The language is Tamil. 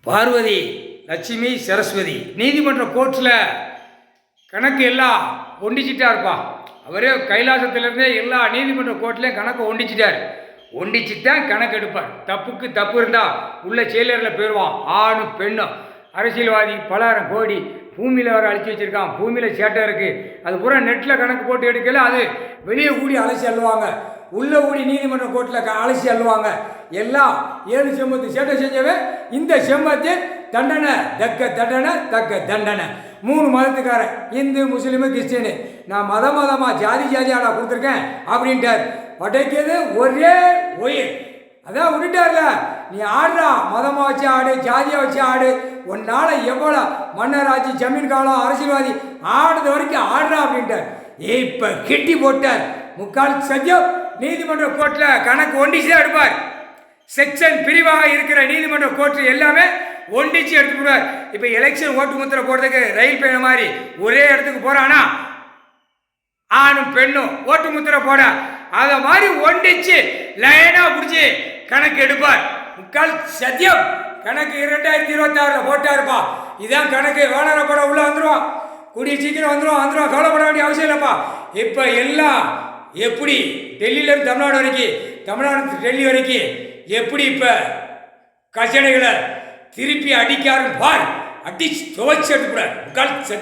பார்வதி லட்சுமி சரஸ்வதி நீதிமன்ற கோர்ட்டில் கணக்கு எல்லாம் ஒண்டிச்சிட்டா இருப்பா. அவரே கைலாசத்திலேருந்தே எல்லா நீதிமன்ற கோர்ட்லேயும் கணக்கை ஒண்டிச்சுத்தான் கணக்கு எடுப்பார். தப்புக்கு தப்பு இருந்தால் உள்ள செயலரில் போயிடுவான். ஆணும் பெண்ணும் அரசியல்வாதி பலாயிரம் கோடி பூமியில் வர அழிச்சு வச்சுருக்கான். பூமியில் சேட்டை இருக்குது. அது பூரா நெட்டில் கணக்கு போட்டு எடுக்கல. அது வெளியே கூடி அலசி அள்ளுவாங்க. உள்ளே கூடி நீதிமன்ற கோர்ட்டில் அலசி அள்ளுவாங்க. எல்லாம் 7 செம்பத்து சேட்டை செஞ்சவன் இந்த செம்பத்தில் தண்டனை தக்க தண்டனை. 3 மதத்துக்காரன், இந்து முஸ்லீமு கிறிஸ்டினு. நான் மதமாக ஜாதியாக நான் கொடுத்துருக்கேன் அப்படின்ட்டார். படைக்கிறது ஒரே ஒயிர். அதான் விட்டுட்டார்ல, நீ ஆடுறா, மதமாக வச்சு ஆடு, ஜாதியாக வச்சு ஆடு, உன்னால் எவ்வளோ மன்னராட்சி ஜமீன் காலம் அரசியல்வாதி ஆடுறது வரைக்கும் ஆடுறா அப்படின்ட்டார். இப்போ கெட்டி போட்டார். முக்கால் சத்தியம் நீதிமன்ற கோர்ட்டில் கணக்கு ஒண்டிச்சு தான் எடுப்பார். செக்ஷன் பிரிவாக இருக்கிற நீதிமன்ற கோர்ட்டு எல்லாமே ஒண்டிச்சு எடுத்து போடுவார். இப்போ எலெக்ஷன் ஓட்டு முத்திரை போடுறதுக்கு ரயில் பயணம் மாதிரி ஒரே இடத்துக்கு போகிறானா, ஆணும் பெண்ணும் ஓட்டு முத்திரை போட அதை மாதிரி ஒண்டிச்சு லைனாக பிடிச்சி கணக்கு எடுப்பார். முக்கால் சத்தியம் கணக்கு 2026 போட்டாருப்பா. இதான் கணக்கு. வேணார படம் உள்ள வந்துடும், கூடிய சீக்கிரம் வந்துடும். கவலைப்பட வேண்டிய அவசியம் இல்லைப்பா. இப்போ எல்லாம் எப்படி டெல்லியிலேருந்து தமிழ்நாடு வரைக்கும், தமிழ்நாடு டெல்லி வரைக்கும் எப்படி இப்போ கச்சனைகளை திருப்பி அடிக்காருன்னு பார். அடிச்சு துவைச்சு எடுத்துக்கூடாது. முக்கால் சத்தியம்.